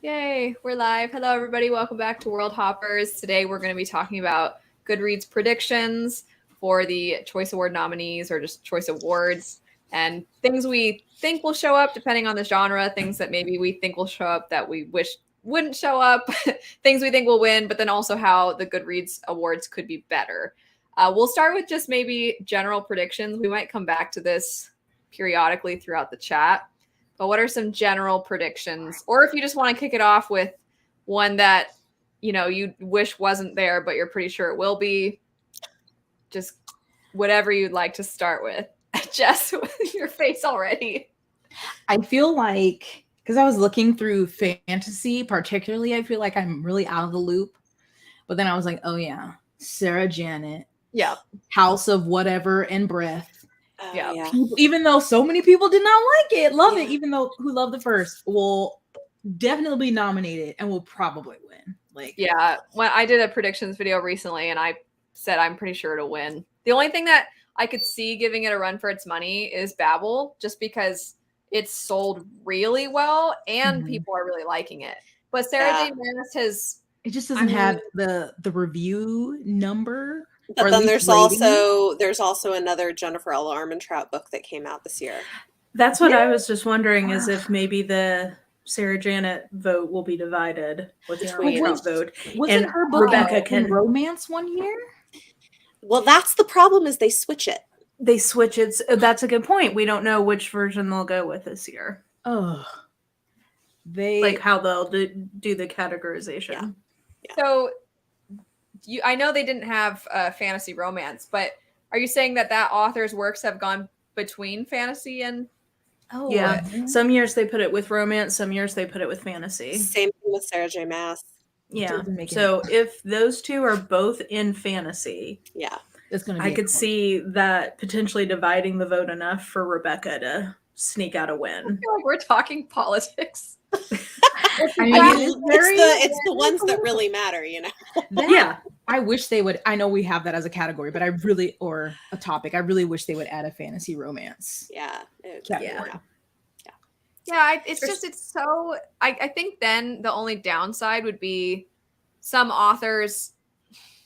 Yay, we're live. Hello, everybody. Welcome back to Worldhoppers. Today, we're going to be talking about Goodreads predictions for the Choice Award nominees or just Choice Awards and things we think will show up depending on the genre, things that maybe we think will show up that we wish wouldn't show up, things we think will win, but then also how the Goodreads Awards could be better. We'll start with just maybe general predictions. We might come back to this periodically throughout the chat. But what are some general predictions? Or if you just want to kick it off with one that, you wish wasn't there, but you're pretty sure it will be, just whatever you'd like to start with. Jess, with your face already. I feel like, because I was looking through fantasy, particularly, I feel like I'm really out of the loop. But then I was like, oh yeah, Sarah Janet. Yeah. House of Whatever and Breath. Yeah. Even though so many people did not like it, love it, even though who loved the first, will definitely be nominated and will probably win. When I did a predictions video recently and I said I'm pretty sure it'll win. The only thing that I could see giving it a run for its money is Babel, just because it's sold really well and people are really liking it. But Sarah J. Maas it just doesn't have the review number. But then there's also another Jennifer L. Armentrout book that came out this year. That's what I was just wondering, is if maybe the Sarah Janet vote will be divided with the Armentrout vote. Wasn't her book Rebecca romance one year? Well, that's the problem, is they switch it. They switch it. That's a good point. We don't know which version they'll go with this year. Oh, how they'll do the categorization. Yeah. So I know they didn't have fantasy romance, but are you saying that author's works have gone between fantasy and... Oh, yeah. Some years they put it with romance, some years they put it with fantasy. Same thing with Sarah J. Maas. Yeah. So if those two are both in fantasy, it's gonna be I could see that potentially dividing the vote enough for Rebecca to sneak out a win. I feel like we're talking politics. It's the ones that really matter, I wish they would. I know we have that as a category, but or a topic. I really wish they would add a fantasy romance. I think then the only downside would be some authors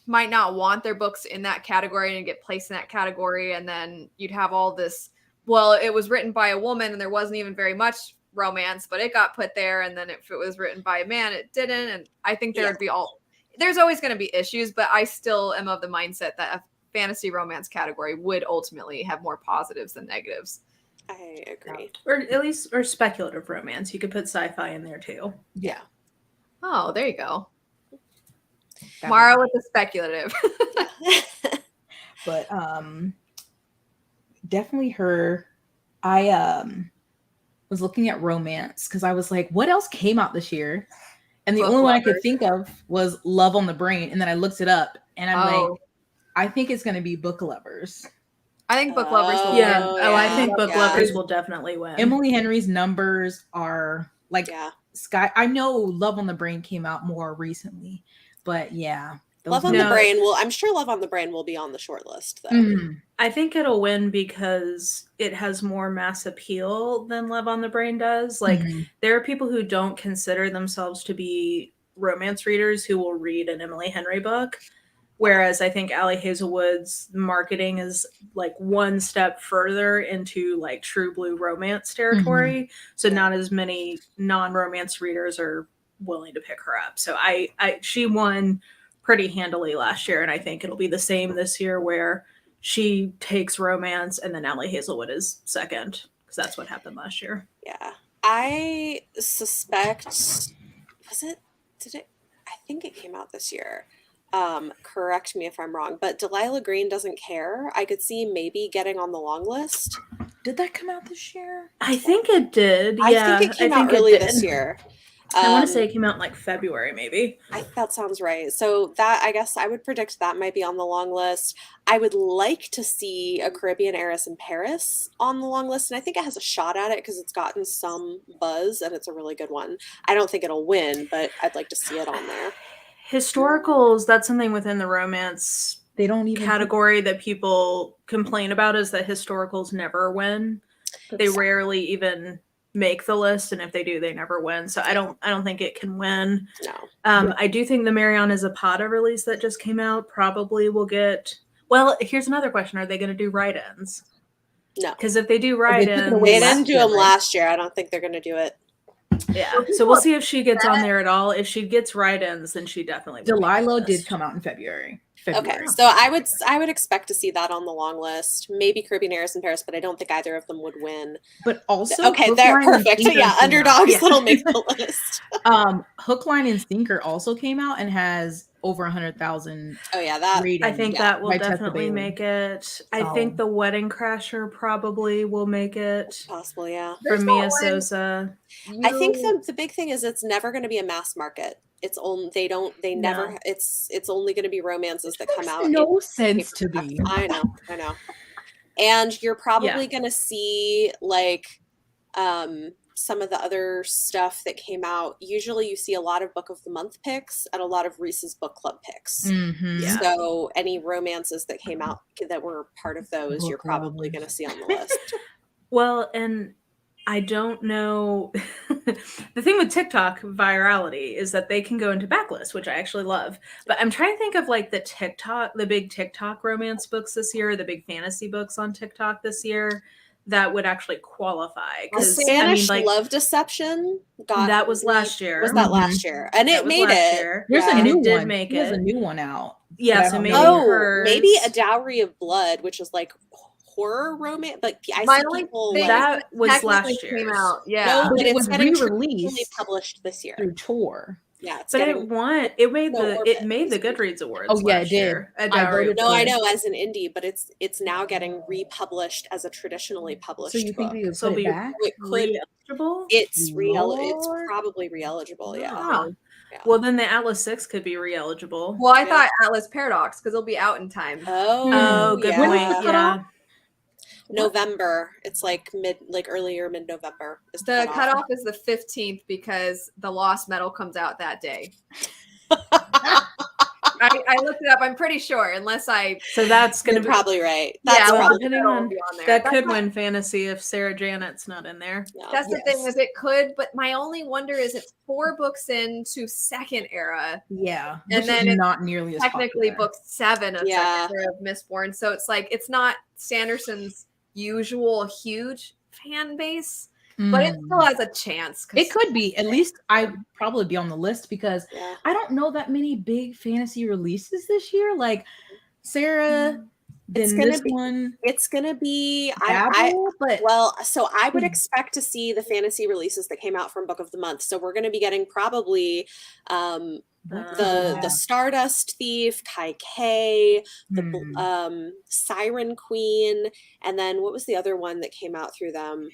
might not want their books in that category and get placed in that category, and then you'd have all this, well, it was written by a woman and there wasn't even very much romance, but it got put there, and then if it was written by a man, it didn't. And I think there's always going to be issues, but I still am of the mindset that a fantasy romance category would ultimately have more positives than negatives. I agree. Or at least speculative romance. You could put sci-fi in there too. Yeah. Oh, there you go. Mara with the speculative. But definitely her. I was looking at romance because I was like, what else came out this year? And the only one I could think of was Love on the Brain. And then I looked it up and I'm like, I think it's going to be Book Lovers. I think Book Lovers will win. I think Book Lovers will definitely win. Emily Henry's numbers are sky. I know Love on the Brain came out more recently, but Love on the Brain I'm sure Love on the Brain will be on the short list though. I think it'll win because it has more mass appeal than Love on the Brain does. There are people who don't consider themselves to be romance readers who will read an Emily Henry book. Whereas I think Allie Hazelwood's marketing is one step further into true blue romance territory. So not as many non-romance readers are willing to pick her up. So she won pretty handily last year, and I think it'll be the same this year, where she takes romance and then Allie Hazelwood is second, because that's what happened last year. Yeah. I suspect, I think it came out this year. Correct me if I'm wrong, but Delilah Green Doesn't Care, I could see maybe getting on the long list. Did that come out this year? I think it did. I think it came out early this year. I want to say it came out in February, maybe. That sounds right. So that, I guess I would predict that might be on the long list. I would like to see A Caribbean Heiress in Paris on the long list, and I think it has a shot at it because it's gotten some buzz and it's a really good one. I don't think it'll win, but I'd like to see it on there. Historicals, that's something within the romance category that people complain about, is that historicals never win. They rarely even make the list, and if they do, they never win. So I don't think it can win. No. I do think the Mariana Zapata release that just came out probably will get. Well, here's another question: are they going to do write-ins? No. Because if they do took it write-ins, away They last didn't do year, them right? last year. I don't think they're going to do it. yeah. So we'll see if she gets on there at all. If she gets write-ins, then she definitely will. Delilah did come out in February. Okay, so I would expect to see that on the long list. Maybe Caribbean Airs in Paris, but I don't think either of them would win. But also, Okay, Hook, they're Line, and perfect. Sinker Yeah, came underdogs out. Yeah. that'll make the list. Hook, Line, and Sinker also came out and has over 100,000 Oh yeah, that ratings. I think Yeah, that will by Tessa definitely Bailey. make it. I So- think the Wedding Crasher probably will make it possible. Yeah, There's from not Mia one Sosa. I think the big thing is it's never going to be a mass market. It's only they never. No. It's only going to to be romances that come Makes out. no in sense to paperback. me. I know. And you're probably going to see like some of the other stuff that came out. Usually you see a lot of book of the month picks and a lot of Reese's book club picks. Mhm. Yeah. So any romances that came out that were part of those, Book you're probably lovers. going to see on the list. Well, and I don't know. The thing with TikTok virality is that they can go into backlists, which I actually love. But I'm trying to think of like the big TikTok romance books this year, the big fantasy books on TikTok this year that would actually qualify. A Because Spanish like Love Deception that was last year. Was that Mhm. last year? And That it was made last it. year. There's Yeah. a And new it did one. make He has a it. new one out. Yeah, but I so don't maybe know. Oh, hers. maybe A Dowry of Blood, which is like horror romance. Like I My see only people thing like, is That was technically last came year's. out. Yeah. no, But but it it's was getting re-released traditionally published this year. through Tor. Yeah, it's But getting. it made No, the Orbit it made the this week. Goodreads Awards. Oh, yeah, last it did. year. A I Dowry voted of No, I Blood. know as an indie, but it's now getting republished as a traditionally published So you think book. we could So put it be back? It could. re-eligible? It's Lord. probably re-eligible. Yeah. Oh. Yeah. Well, then the Atlas 6 could be re-eligible. Well, I Yeah. thought Atlas Paradox because it'll be out in time. Oh, good yeah. When is the point. cutoff? Yeah. November. It's like earlier mid-November is The cutoff is the 15th because the Lost Metal comes out that day. I looked it up. I'm pretty sure, unless I. So that's going You're to be probably right. That's Yeah, well, probably depending Metal on will be on there. that That's could not- win fantasy if Sarah Janet's not in there. yeah. That's the thing Yes. is it could, but my only wonder is it's 4 books into second era, Yeah. And Which then is it's not nearly as technically popular. book 7 of Yeah. second era of Mistborn. So it's like it's not Sanderson's usual huge fan base, but it Mm. still has a chance. 'cause- It could be. At least I'd probably be on the list because Yeah. I don't know that many big fantasy releases this year. Like Sarah, It's then gonna this be- one, It's gonna be Babel, but well, so I would Hmm. expect to see the fantasy releases that came out from Book of the Month. So we're gonna be getting probably the Stardust Thief, Kai K, the Siren Queen, and then what was the other one that came out through them?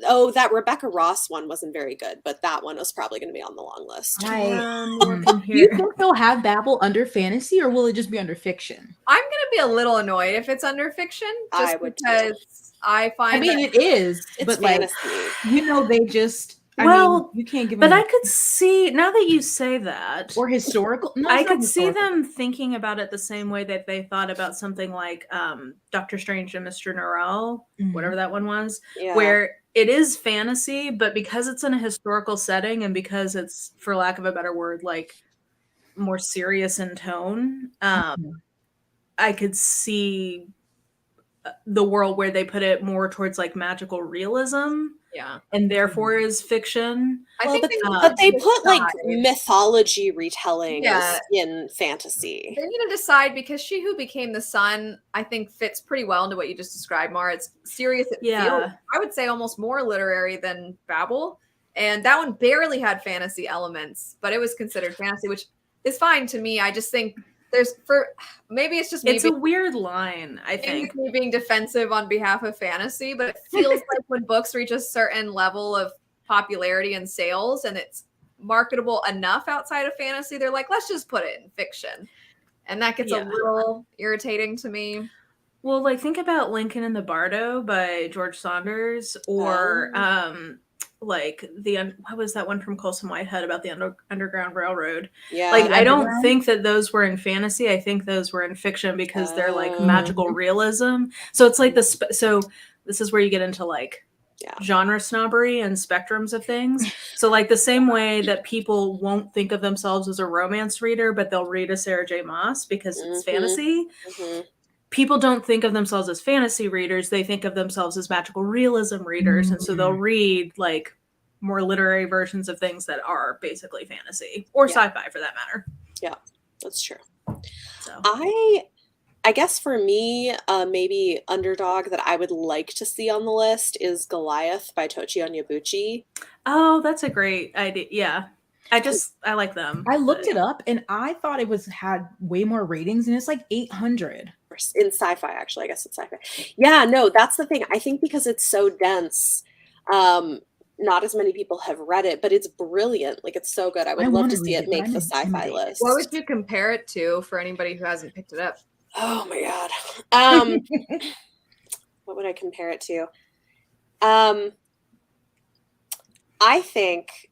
That Rebecca Ross one wasn't very good, but that one was probably going to be on the long list. Looking Do you here. think they'll have Babel under fantasy or will it just be under fiction? I'm gonna be a little annoyed if it's under fiction, just I would too. because I find I mean, that it is, It's but like, fantasy. they just, Well, you can't give But them I could see now that you say that. or historical. No, I it's not could see historical. them thinking about it the same way that they thought about something like Doctor Strange and Mr. Norrell, Mhm. whatever that one was, Yeah. where it is fantasy, but because it's in a historical setting and because it's, for lack of a better word, like more serious in tone, I could see the world where they put it more towards like magical realism yeah. and therefore is fiction. I Well, think but, they but they need to put like decide. mythology retellings Yeah. in fantasy. They need to decide because She Who Became the Sun, I think, fits pretty well into what you just described, Mara. It's serious. It Yeah. feels, I would say, almost more literary than Babel, and that one barely had fantasy elements, but it was considered fantasy, which is fine to me. I just think maybe it's just me. It's a weird line, I Maybe think. it's me being defensive on behalf of fantasy, but it feels like when books reach a certain level of popularity and sales and it's marketable enough outside of fantasy, they're like, let's just put it in fiction. And that gets a little irritating to me. Well, like think about Lincoln and the Bardo by George Saunders, or like what was that one from Colson Whitehead about the Underground Railroad? Yeah. Like I don't think that those were in fantasy. I think those were in fiction because they're like Oh. magical realism. So it's like so this is where you get into like genre snobbery and spectrums of things. So like the same way that people won't think of themselves as a romance reader, but they'll read a Sarah J. Maas because it's fantasy. People don't think of themselves as fantasy readers. They think of themselves as magical realism readers. And so they'll read like more literary versions of things that are basically fantasy or sci-fi for that matter. Yeah, that's true. So I guess for me, maybe underdog that I would like to see on the list is Goliath by Tochi Onyebuchi. Oh, that's a great idea. Yeah. I like them. I looked it up and I thought it had way more ratings, and it's like 800. In sci-fi, actually. I guess it's sci-fi. Yeah, no, that's the thing. I think because it's so dense, not as many people have read it, but it's brilliant. Like, it's so good. I would love to see it make the sci-fi list. What would you compare it to for anybody who hasn't picked it up? Oh my God. What would I compare it to? I think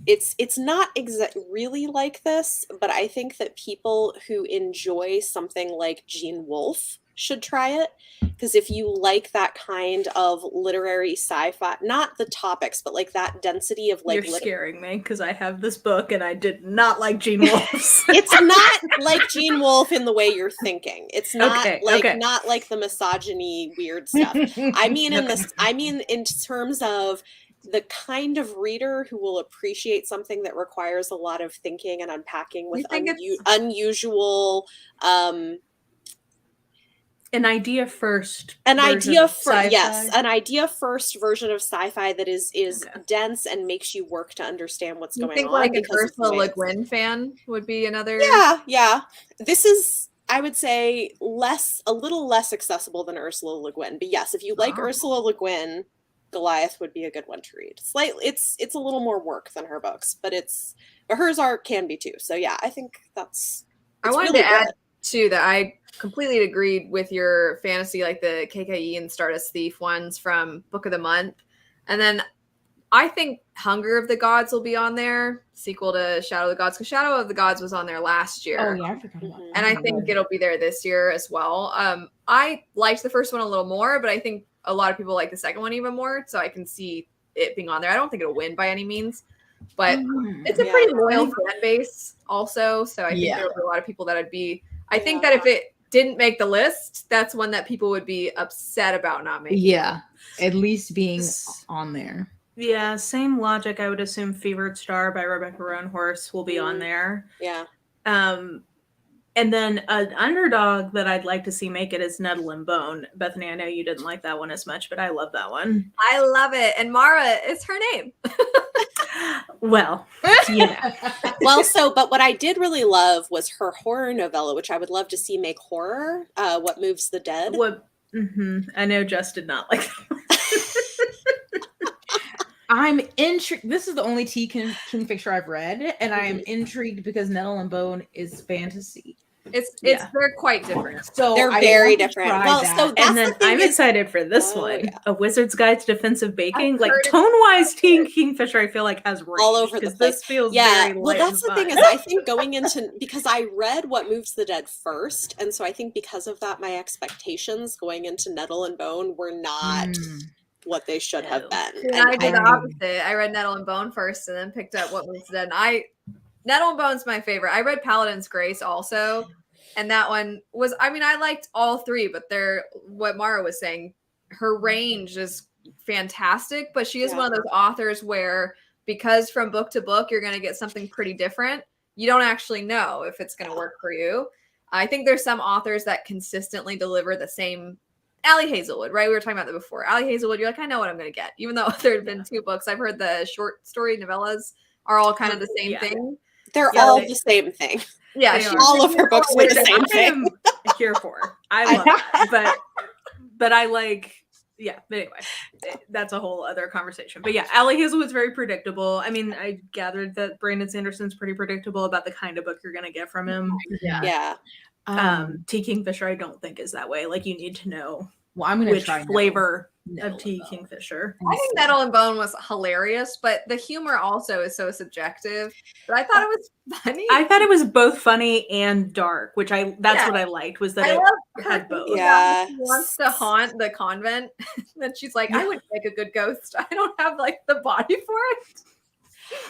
it's not really like this, but I think that people who enjoy something like Gene Wolfe should try it. Because if you like that kind of literary sci-fi, not the topics, but like that density of like... You're scaring me because I have this book and I did not like Gene Wolfe. It's not like Gene Wolfe in the way you're thinking. It's not not like the misogyny weird stuff. I mean in terms of the kind of reader who will appreciate something that requires a lot of thinking and unpacking with unusual an idea first version of sci-fi that is dense and makes you work to understand what's going on. I think like an Ursula Le Guin fan would be another. Yeah. This is, I would say, a little less accessible than Ursula Le Guin. But yes, if you like Ursula Le Guin, Goliath would be a good one to read. It's a little more work than her books, but hers can be too. So yeah, I think I wanted to add too that I completely agreed with your fantasy, like the KKE and Stardust Thief ones from Book of the Month. And then I think Hunger of the Gods will be on there, sequel to Shadow of the Gods, because Shadow of the Gods was on there last year. Oh yeah, I forgot about that. And I think it'll be there this year as well. I liked the first one a little more, but I think a lot of people like the second one even more, so I can see it being on there. I don't think it'll win by any means, but it's a pretty loyal fan base also, so I think there'll be a lot of people that I think that if it didn't make the list, that's one that people would be upset about not making. Yeah, at least being on there. Yeah, same logic. I would assume Fevered Star by Rebecca Roanhorse will be on there. Yeah. And then an underdog that I'd like to see make it is Nettle and Bone. Bethany, I know you didn't like that one as much, but I love that one. I love it. And Mara is her name. Well, but what I did really love was her horror novella, which I would love to see make horror. What Moves the Dead. I know Jess did not like that. I'm intrigued. This is the only Kingfisher I've read, and I am intrigued because Nettle and Bone is fantasy. They're quite different. So they're very different. I'm excited for this one. Yeah. A Wizard's Guide to Defensive Baking. Like tone-wise, Kingfisher, I feel like has range, all over the place. This feels very light. Well, that's the thing is, I think going into, because I read What Moves the Dead first, and so I think because of that, my expectations going into Nettle and Bone were not what they should have been. And I did the opposite. I read Nettle and Bone first, and then picked up What Moves the Dead. And Nettle and Bone's my favorite. I read Paladin's Grace also. And that one was, I liked all three, but what Mara was saying, her range is fantastic, but she is one of those authors where, because from book to book, you're going to get something pretty different. You don't actually know if it's going to work for you. I think there's some authors that consistently deliver the same. Allie Hazelwood, right? We were talking about that before. Allie Hazelwood, you're like, I know what I'm going to get. Even though there have been 2 books, I've heard the short story novellas are all kind of the same thing. They're all the same thing. Yeah, all of her books are the same thing. I'm here for. I love it. But I like, but anyway, that's a whole other conversation. But yeah, Allie Hazelwood's very predictable. I gathered that Brandon Sanderson's pretty predictable about the kind of book you're going to get from him. Yeah. T. Kingfisher, I don't think is that way. Like, you need to know I'm gonna which try flavor of T. Kingfisher. I think Nettle and Bone was hilarious, but the humor also is so subjective. But I thought it was funny. I thought it was both funny and dark, which that's what I liked, was that I it love had both. Yeah. She wants to haunt the convent. Then she's like, I would make a good ghost. I don't have like the body for it.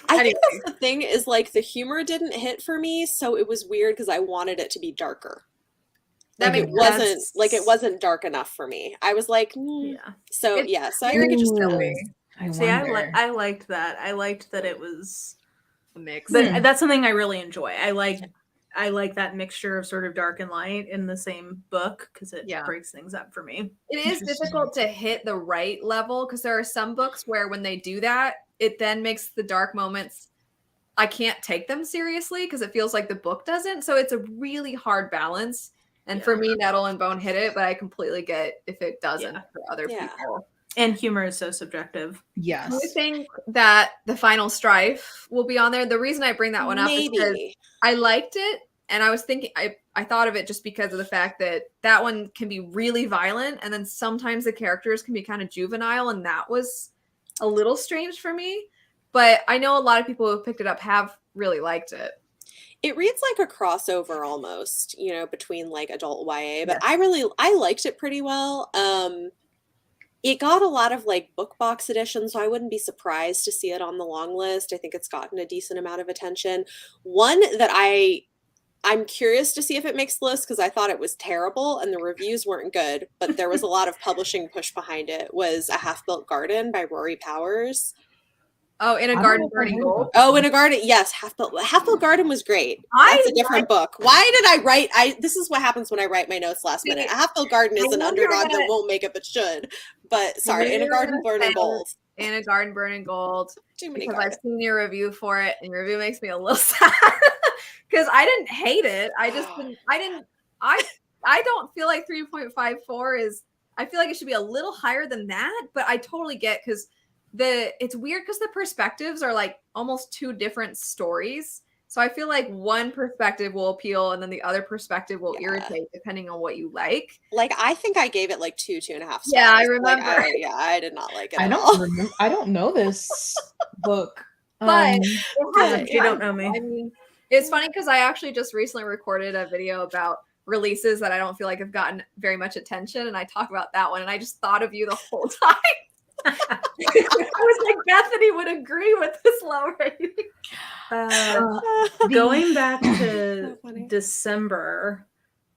I think that's the thing, is like the humor didn't hit for me, so it was weird because I wanted it to be darker. Like it wasn't dark enough for me. I was like, yeah. So It's yeah, so I think it just I liked that. I liked that it was a mix. But that's something I really enjoy. I like that mixture of sort of dark and light in the same book, because it breaks things up for me. It is difficult to hit the right level, because there are some books where when they do that, it then makes the dark moments, I can't take them seriously because it feels like the book doesn't. So it's a really hard balance. And for me, Nettle and Bone hit it, but I completely get if it doesn't for other people. And humor is so subjective. Yes. I think that The Final Strife will be on there. The reason I bring that one up is because I liked it. And I was thinking, I thought of it just because of the fact that that one can be really violent. And then sometimes the characters can be kind of juvenile. And that was a little strange for me. But I know a lot of people who have picked it up have really liked it. It reads like a crossover almost, between like adult YA, but I liked it pretty well. It got a lot of like book box editions, so I wouldn't be surprised to see it on the long list. I think it's gotten a decent amount of attention. One that I'm curious to see if it makes the list, because I thought it was terrible and the reviews weren't good, but there was a lot of publishing push behind it, was A Half-Built Garden by Rory Powers. Oh, In a Garden Burning Gold. Oh, In a Garden. Yes, Half-Built Garden was great. That's a different book. Why did I write? This is what happens when I write my notes last minute. A Half-Built Garden is an underdog that won't make it but should. But sorry, In a Garden Burning Gold. In a Garden Burning Gold. Too many because I've seen your review for it, and your review makes me a little sad. Because I didn't hate it. I just didn't. I don't feel like 3.54 is. I feel like it should be a little higher than that. But I totally get, because it's weird because the perspectives are like almost two different stories. So I feel like one perspective will appeal and then the other perspective will irritate depending on what you like. Like, I think I gave it like 2.5 stars. Yeah, I remember. Like, I did not like it at all. I don't know this book. But you don't know me. I mean, it's funny because I actually just recently recorded a video about releases that I don't feel like have gotten very much attention. And I talk about that one. And I just thought of you the whole time. I was like, Bethany would agree with this low rating. Going back to December,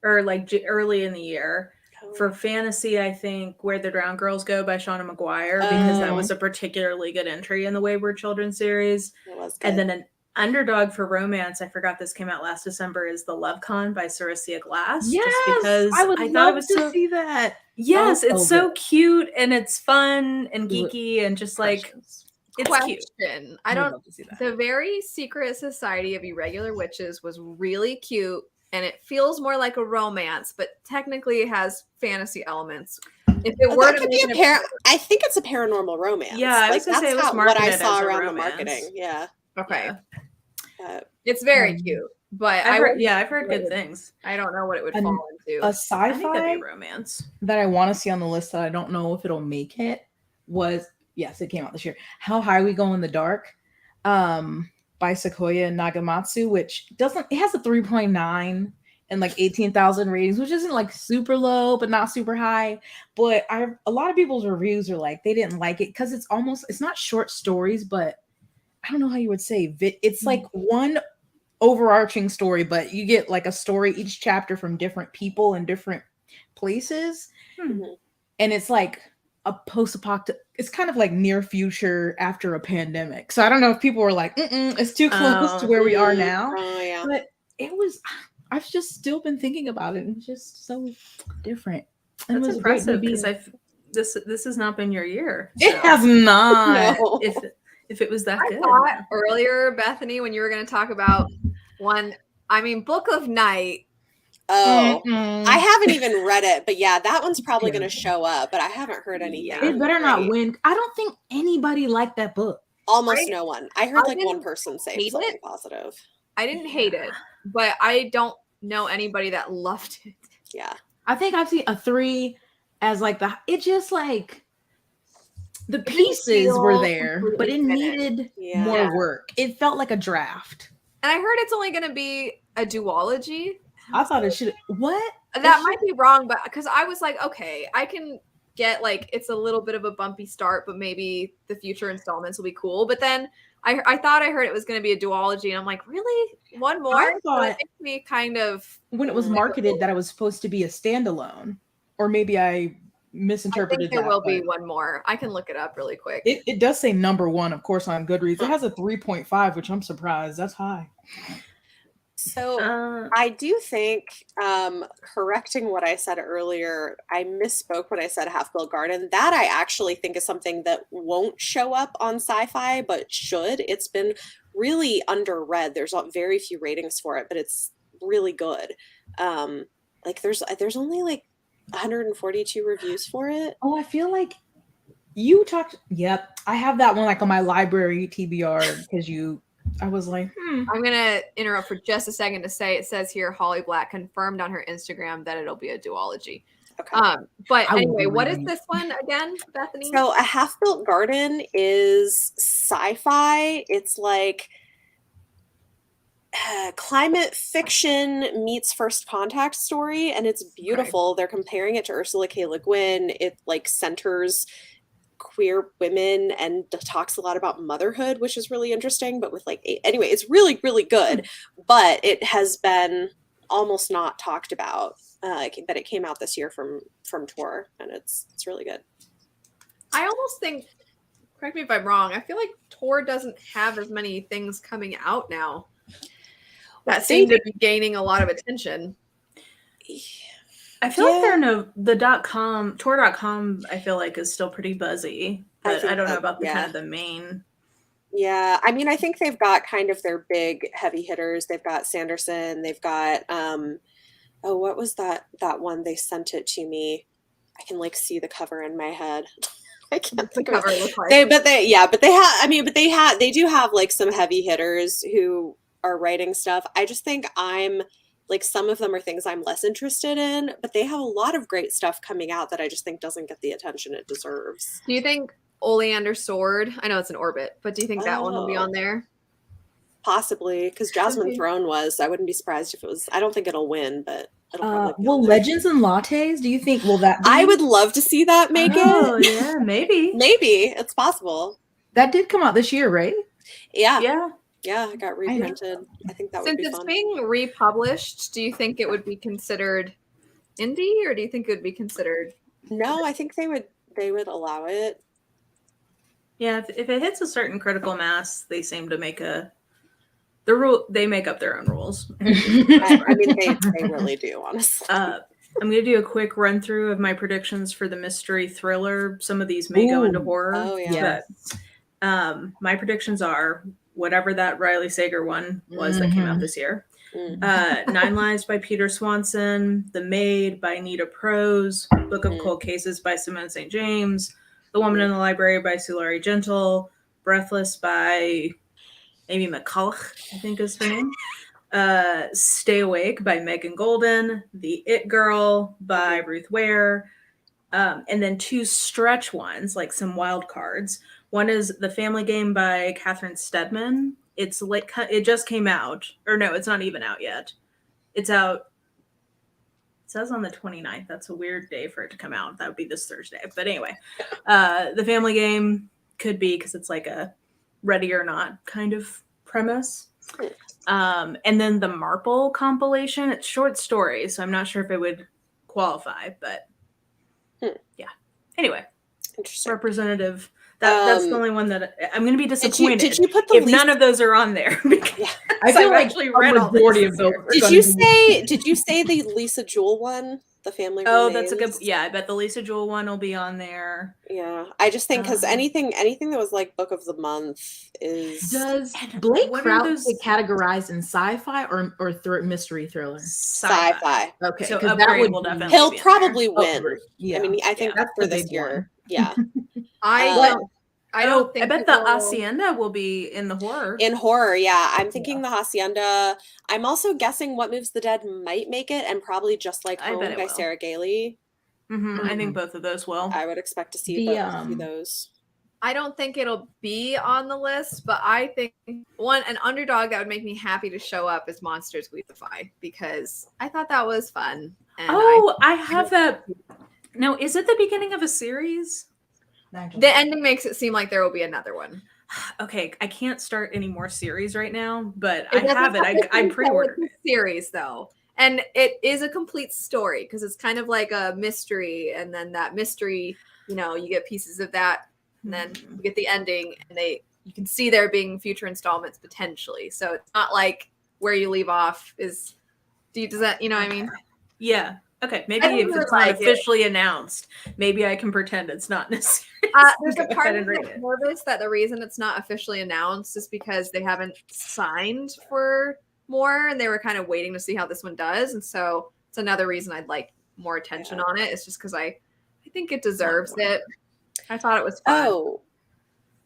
or like early in the year, for fantasy, I think Where the Drowned Girls Go by Shauna McGuire, because that was a particularly good entry in the Wayward Children series. It was good. And then an underdog for romance, I forgot this came out last December, is The Love Con by Saracia Glass. Yes, just because I would thought love it was to see that. Yes, it's so cute and it's fun and geeky and just like it's Question. cute. I don't. The Very Secret Society of Irregular Witches was really cute, and it feels more like a romance, but technically it has fantasy elements. If it were to be I think it's a paranormal romance. Yeah, I was gonna say it was what I marketed saw as a around the romance. marketing. Yeah. Okay. Yeah. It's very cute, but I've heard good things. I don't know what it would fall into. A I think sci-fi that'd be romance that I want to see on the list that I don't know if it'll make it was, yes, it came out this year, How High We Go in the Dark, by Sequoia Nagamatsu, which it has a 3.9 and like 18,000 ratings, which isn't like super low, but not super high. But a lot of people's reviews are like, they didn't like it because it's not short stories, but I don't know how you would say, it's like one overarching story, but you get like a story each chapter from different people in different places. And it's like a post-apocalyptic, it's kind of like near future after a pandemic. So I don't know if people were like, it's too close to where we are now. But I've just still been thinking about it, and it's just so different. That's impressive, because this has not been your year. So. It has not. No. If it was that good. I thought earlier, Bethany, when you were going to talk about Book of Night. Oh, I haven't even read it, but yeah, that one's probably going to show up, but I haven't heard anything. It better not win. I don't think anybody liked that book. Almost no one. I heard like one person say something positive. I didn't hate it, but I don't know anybody that loved it. Yeah. I think I've seen a 3 as like it just like The didn't pieces were feel there, but it completely finished. needed Yeah. more work. It felt like a draft. And I heard it's only going to be a duology. I thought it should. What? That might be wrong, but because I was like, okay, I can get like it's a little bit of a bumpy start, but maybe the future installments will be cool. But then I thought I heard it was going to be a duology, and I'm like, really, one more? I thought so it makes me kind of when it was marketed that it was supposed to be a standalone, or maybe I misinterpreted I think there that, will be one more. I can look it up really quick. It does say number 1, of course, on Goodreads. It has a 3.5, which I'm surprised. That's high. So I do think, correcting what I said earlier, I misspoke when I said Half-Built Garden. That I actually think is something that won't show up on sci-fi, but should. It's been really underread. There's very few ratings for it, but it's really good. Like there's only like 142 reviews for it. Oh, I feel like you talked. Yep, I have that one like on my library TBR because I was like, I'm gonna interrupt for just a second to say it says here Holly Black confirmed on her Instagram that it'll be a duology. Okay. But I will anyway, be what is reading. this one again, Bethany? So A Half-Built Garden is sci-fi. It's like climate fiction meets First Contact story, and it's beautiful. They're comparing it to Ursula K. Le Guin. It like centers queer women and talks a lot about motherhood, which is really interesting, but with like anyway, it's really, really good, but it has been almost not talked about. But it came out this year from Tor, and it's really good. I almost think, correct me if I'm wrong, I feel like Tor doesn't have as many things coming out now that seem to be gaining a lot of attention. I feel like they're the .com, Tor.com, I feel like is still pretty buzzy, but I don't know about the kind of the main. Yeah, I mean, I think they've got kind of their big heavy hitters. They've got Sanderson. They've got oh, what was that one? They sent it to me. I can like see the cover in my head. I can't think of it. They do have like some heavy hitters who are writing stuff. I just think like some of them are things I'm less interested in, but they have a lot of great stuff coming out that I just think doesn't get the attention it deserves. Do you think Oleander Sword, I know it's an Orbit, but do you think that one will be on there? Possibly, because Jasmine Throne was. I wouldn't be surprised if it was. I don't think it'll win, but it'll probably be will Legends and Lattes, do you think, will that be? I would love to see that make it. Oh, yeah, maybe. Maybe. It's possible. That did come out this year, right? Yeah. Yeah. Yeah, it got reprinted. I think that would be fun. Since it's being republished, do you think it would be considered indie, or do you think it would be considered? No, I think they would allow it. Yeah, if it hits a certain critical mass, they seem to make they make up their own rules. I mean, they really do, honestly. I'm going to do a quick run through of my predictions for the mystery thriller. Some of these may go into horror. Oh, yeah. But my predictions are whatever that Riley Sager one was that came out this year. 9 Lives by Peter Swanson, The Maid by Nita Prose, Book of Cold Cases by Simone St. James, The Woman in the Library by Sulari Gentle, Breathless by Amy McCulloch, I think is her name. Stay Awake by Megan Golden, The It Girl by Ruth Ware, and then 2 stretch ones, like some wild cards. One is The Family Game by Catherine Stedman. It's like it just came out, or no, it's not even out yet. It's out. It says on the 29th. That's a weird day for it to come out. That would be this Thursday. But anyway, The Family Game could be because it's like a Ready or Not kind of premise. And then the Marple compilation. It's short stories, so I'm not sure if it would qualify, but yeah. Anyway, Interesting. Representative. That's the only one that I'm going to be disappointed. Did you put if none of those are on there? Because I feel like actually read all majority this of those. Did you say the Lisa Jewell one? The Family Remains? That's a good. Yeah, I bet the Lisa Jewell one will be on there. Yeah, I just think because anything that was like Book of the Month is. Does Blake Crouch get categorized in sci-fi or mystery thriller? Sci-fi. Okay, so because that would will definitely. He'll be in probably there. win. Yeah. I mean, I think that's for this year. Yeah. I think bet the Hacienda will be in the horror. In horror, yeah. I'm thinking the Hacienda. I'm also guessing What Moves the Dead might make it, and probably Just Like Home by Sarah Gailey. I think both of those will. I would expect to see those. I don't think it'll be on the list, but I think an underdog that would make me happy to show up is Monsters We Defy, because I thought that was fun. And I have that. Now, is it the beginning of a series? The ending makes it seem like there will be another one. Okay, I can't start any more series right now, but I have it. I pre-ordered it. Series though, and it is a complete story because it's kind of like a mystery, and then that mystery, you get pieces of that, and then you get the ending, and you can see there being future installments potentially. So it's not like where you leave off is. Does that what I mean? Yeah. Okay, maybe if it's not officially announced, maybe I can pretend it's not in a series. There's a part of me that's nervous that the reason it's not officially announced is because they haven't signed for more, and they were kind of waiting to see how this one does. And so it's another reason I'd like more attention on it. It's just because I think it deserves it. I thought it was fun. Oh,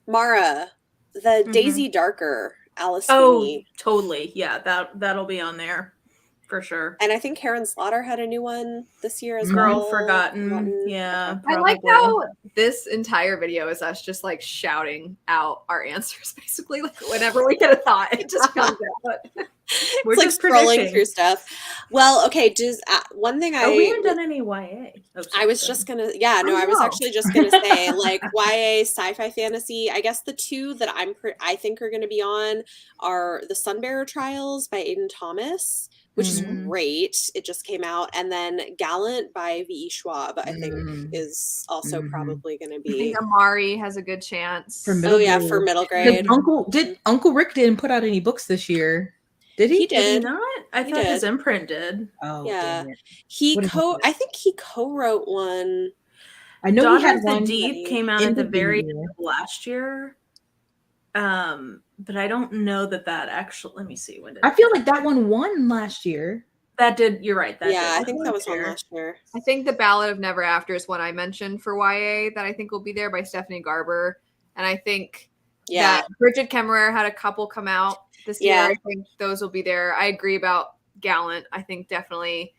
Mara, the Daisy Darker, Alice Sweeney. Oh, totally. Yeah, that'll be on there. For sure. And I think Karen Slaughter had a new one this year as Girl well. Forgotten. Yeah. I like how this entire video is us just like shouting out our answers, basically. Like whenever we get a thought, it just comes out. We're just like scrolling through stuff. Well, okay. One thing we haven't done any YA. I was just gonna. Yeah, no, I was actually just gonna say like YA sci-fi fantasy. I guess the two that I think are gonna be on are the Sunbearer Trials by Aidan Thomas, which is great. It just came out. And then Gallant by V.E. Schwab, I think is also probably going to be. I think Amari has a good chance. For middle grade. Uncle Rick didn't put out any books this year. Did he? He did. Not? I thought his imprint did. Oh, yeah. I think he co-wrote one. I know Daughters he had of one. the Deep came out at the very end of last year. But I don't know that actually. Let me see when did. I feel like that one won last year. That did. You're right. I think that was one last year. I think the Ballot of Never After is one I mentioned for YA that I think will be there by Stephanie Garber, and I think that Bridget Kemmerer had a couple come out this year. I think those will be there. I agree about Gallant. I think definitely.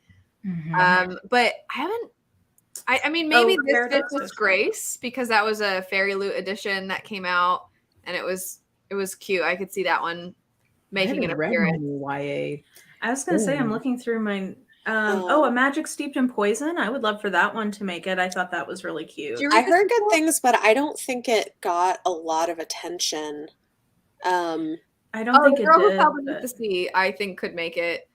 But I haven't. I mean, maybe this was Grace because that was a Fairy Loot edition that came out. And it was cute. I could see that one making an appearance. YA. I was gonna say I'm looking through my A Magic Steeped in Poison. I would love for that one to make it. I thought that was really cute. I heard good things, but I don't think it got a lot of attention. I don't think it did. To see, I think could make it.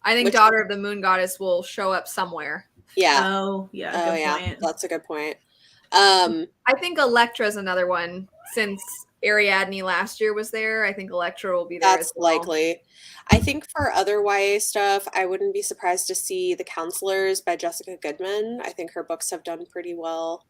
I think Daughter of the Moon Goddess will show up somewhere. Yeah. Oh yeah. Good point. That's a good point. I think Elektra is another one since Ariadne last year was there. I think Elektra will be there. That's likely. I think for other YA stuff, I wouldn't be surprised to see The Counselors by Jessica Goodman. I think her books have done pretty well.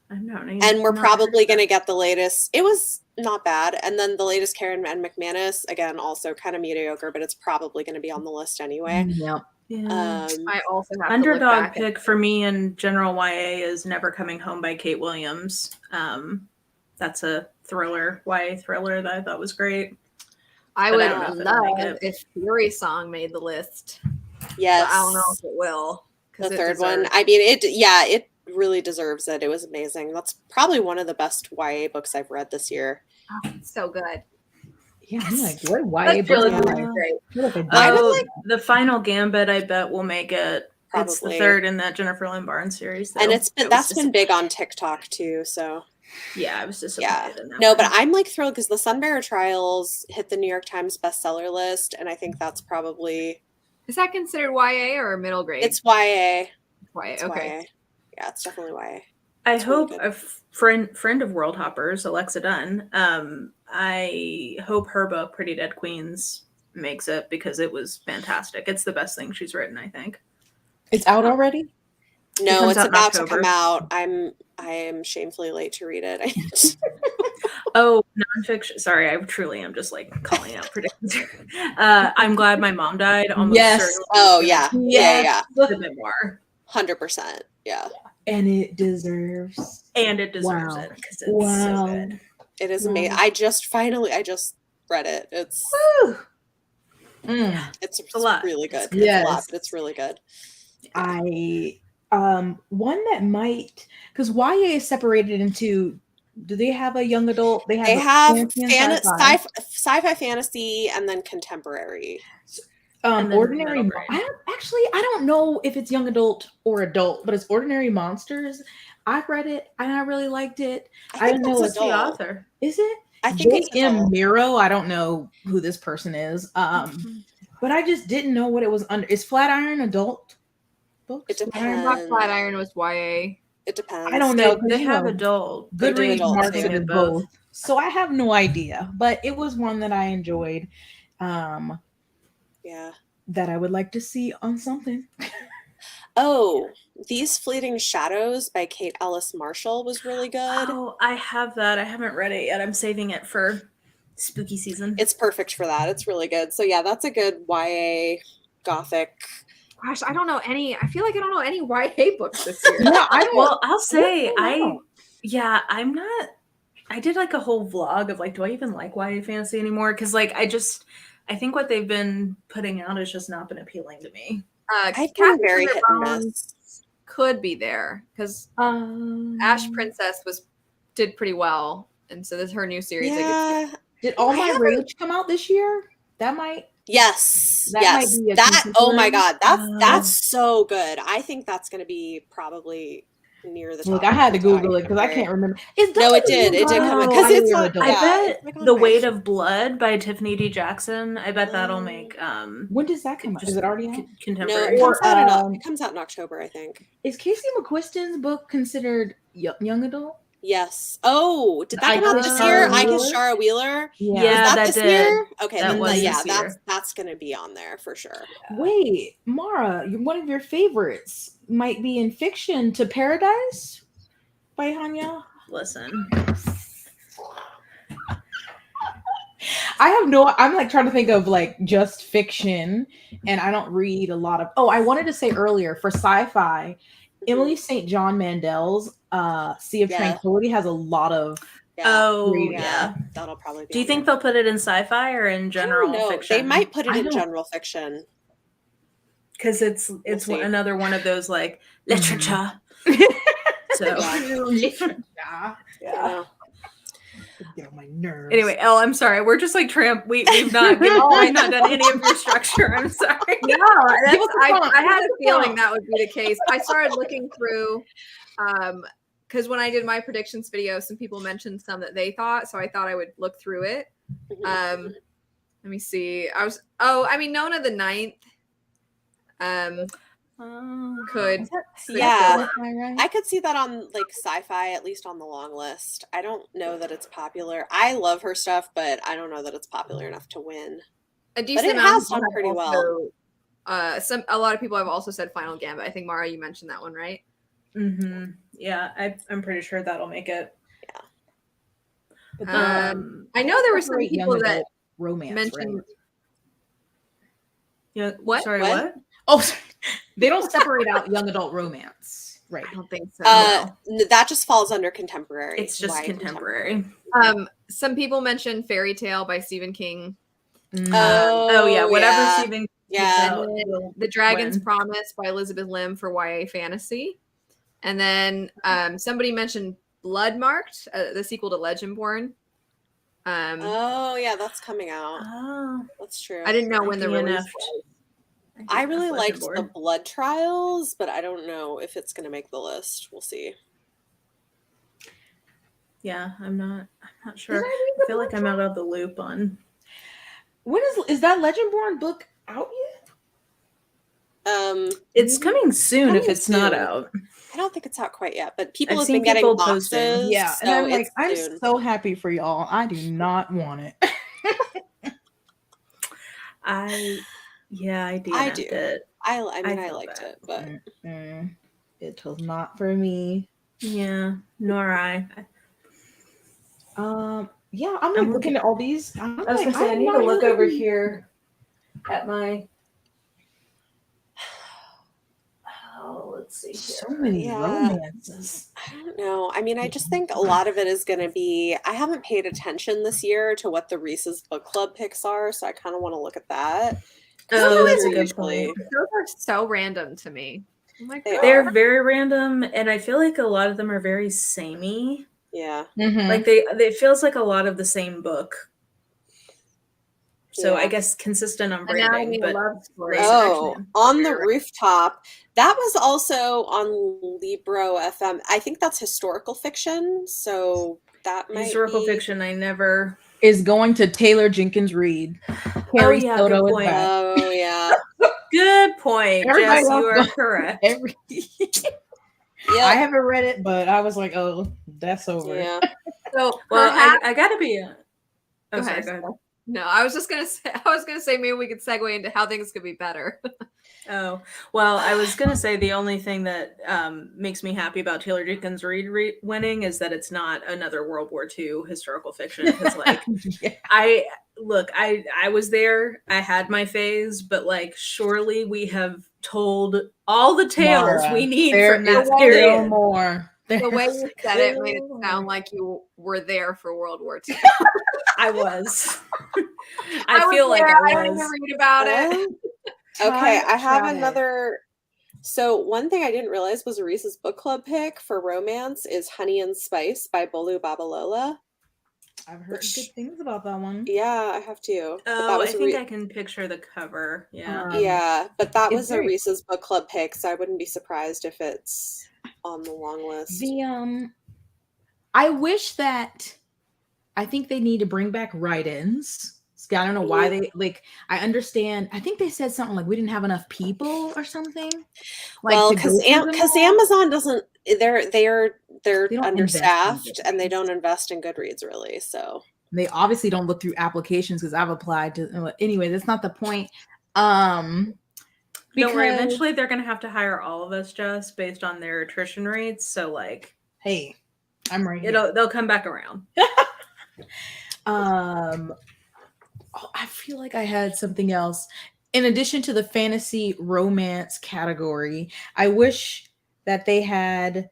And we're probably going to get the latest. It was not bad. And then the latest Karen and McManus, again, also kind of mediocre, but it's probably going to be on the list anyway. Yeah. I also have underdog pick for me in general YA is Never Coming Home by Kate Williams. That's a thriller, YA thriller that I thought was great. I would love if Fury Song made the list. Yes. But I don't know if it will. The third one. I mean, it really deserves it. It was amazing. That's probably one of the best YA books I've read this year. Oh, it's so good. Yeah, I'm like, what YA book? The Final Gambit, I bet, will make it. Probably. It's the third in that Jennifer Lynn Barnes series. Though. And that's been big on TikTok too. So yeah, I was disappointed in that. No, but I'm like thrilled because the Sunbearer Trials hit the New York Times bestseller list, and I think that's probably. Is that considered YA or middle grade? It's YA. It's okay. YA. Yeah, it's definitely YA. I hope a friend of Worldhoppers, Alexa Dunn, I hope her book Pretty Dead Queens makes it because it was fantastic. It's the best thing she's written, I think. It's out already? No, it's about to come out. I am shamefully late to read it. Oh, nonfiction. Sorry, I truly am just like calling out predictions. I'm glad my mom died. Almost certainly. Oh yeah. Yeah. The memoir. 100%. Yeah. And it deserves. it because it's so good. It is amazing. I just read it. It's it's a lot. Really good. Yes. It's a lot, but it's really good. One that might, because YA is separated into Do they have a young adult? They have, They have fantasy and sci-fi. sci-fi, fantasy, and then contemporary. And then Ordinary. Middle Grade. I don't know if it's young adult or adult, but it's Ordinary Monsters. I've read it and I really liked it. I don't know that's if the author. is it. I think it's J.M. adult. Miro. I don't know who this person is. But I just didn't know what it was under. Is Flatiron adult books? It I depends. thought Flatiron was YA. It depends. I don't know. They have adult. Goodreads adult, marks I it think. as both. So I have no idea, but it was one that I enjoyed. Yeah. That I would like to see on something. Oh, These Fleeting Shadows by Kate Ellis Marshall was really good. Oh, I have that. I haven't read it yet. I'm saving it for spooky season. It's perfect for that. It's really good. So yeah, that's a good YA gothic. Gosh, I don't know any. I feel like I don't know any YA books this year. Yeah, I don't. Well, I'll say I'm not. I did like a whole vlog of like, do I even like YA fantasy anymore? Because like, I think what they've been putting out has just not been appealing to me. I've been Catherine very hit and Brown miss. could be there because Ash Princess did pretty well, and so this is her new series. Yeah. Did All I My haven't- Rage come out this year? That might. Yes. That yes. might be a That. Oh my contemporary. God. That's so good. I think that's going to be probably near the top. Look, I had to Google it because I can't remember. No, it did. It did come out because it's on. adult. I Yeah, bet it's like on The my- Weight of Blood by Tiffany D. Jackson. I bet that'll make When does that come out? Is it already out? No, contemporary. it comes out Or, it comes out in October, I think. Is Casey McQuiston's book considered young adult? Yes. Oh, did that come out this year? I Kiss Shara Wheeler. Yeah, Is that that this did. year? Okay, That then was yeah, this year. that's gonna be on there for sure. Wait, Mara, one of your favorites might be in fiction. To Paradise by Hanya. Listen. I'm like trying to think of like just fiction, and I don't read a lot of. Oh, I wanted to say earlier for sci-fi, Emily St. John Mandel's Sea of Tranquility has a lot of. Yeah. Oh, reading. yeah. That'll probably be. Do you on think there. they'll put it in sci-fi or in general fiction? They might put it I in don't- general fiction. Because it's see. another one of those like literature. So Yeah. Get on my nerves. anyway, Elle, I'm sorry. We're just like we've not we've not done any of your structure. I'm sorry. No, Give us a prompt. I had a Give us a feeling prompt. that would be the case. I started looking through, because when I did my predictions video, some people mentioned some that they thought, so I thought I would look through it. Let me see. Nona the Ninth. Could Yeah. Right? I could see that on like sci-fi, at least on the long list. I don't know that it's popular. I love her stuff, but I don't know that it's popular enough to win. a decent it amount has of people done have pretty also, a lot of people have also said Final Gambit. I think Mara, you mentioned that one, right? Mm-hmm. Yeah, I'm pretty sure that'll make it. But I know there were some separate people young that adult romance, mentioned. right? Yeah. What? Sorry, What? what? Oh, sorry. They don't separate out young adult romance, right? I don't think so. That just falls under contemporary. It's just Why contemporary. Some people mentioned Fairy Tale by Stephen King. Oh yeah, whatever Stephen. Yeah. And then The Dragon's Promise by Elizabeth Lim for YA fantasy. And then somebody mentioned Bloodmarked, the sequel to Legendborn. Oh yeah, that's coming out. Oh, That's true. I didn't know when the release DNF'd. was. I really liked Legendborn. the Blood Trials, but I don't know if it's going to make the list. We'll see. Yeah, I'm not sure. I feel like I'm out of the loop on. When is that Legendborn book out yet? It's coming soon if Coming it's not soon. out. I don't think it's out quite yet, but people I've have seen been getting people boxes. posting. Yeah, and so I'm like, it's I'm soon. so happy for y'all. I do not want it. I DNF'd I do. it. I mean, I feel liked bad. it, but It was not for me. Yeah, nor I. Yeah, I'm like looking at all these. I was gonna say I need to look over here at my. Oh, let's see. So many Yeah. romances. I don't know. I mean, I just think a lot of it is going to be. I haven't paid attention this year to what the Reese's Book Club picks are, so I kind of want to look at that. Oh, that's a good Usually- point. Those are so random to me. I'm like, They They're are. very random, and I feel like a lot of them are very samey. Yeah. Mhm. Like it feels like a lot of the same book. So Yeah. I guess consistent on And now I branding, need a but love story. less Oh, action. On the Rooftop. That was also on Libro FM. I think that's historical fiction, so that might Historical be... fiction, I never... Is going to Taylor Jenkins Reid. Carrie yeah, Soto good is point. back. Oh, yeah. Good point, Everybody Jess. else You are goes- correct. Yeah. I haven't read it, but I was like, oh, that's over. Yeah. So Well, perhaps I gotta be... Go sorry, ahead. go ahead. No, I was gonna say maybe we could segue into how things could be better. Oh, well, I was going to say the only thing that makes me happy about Taylor Jenkins Reid winning is that it's not another World War II historical fiction. Because, like, Yeah. I was there, I had my phase, but, like, surely we have told all the tales Mara, we need there from that is still period. more. The way you said it made it still sound more. like you were there for World War II. I was. I I feel was like there. I I didn't was. read about it. Okay, Time I have travel. another. So one thing I didn't realize was a Reese's book club pick for romance is Honey and Spice by Bolu Babalola. I've heard Which- good things about that one. Yeah, I have too. But Oh, that I was think I can picture the cover. Yeah. yeah, but that it's was a very- Reese's book club pick, so I wouldn't be surprised if it's on the long list. The I wish that I think they need to bring back write-ins. I don't know why they like. I understand. I think they said something like we didn't have enough people or something. Like Well, to go through them because all. Amazon doesn't, they're They don't understaffed invest in and they Goodreads. don't invest in Goodreads really. So They obviously don't look through applications because I've applied to. Anyway, that's not the point. Don't worry, Because- eventually they're going to have to hire all of us just based on their attrition rates. So, like, Hey, I'm right here. they'll come back around. I feel like I had something else. In addition to the fantasy romance category, I wish that they had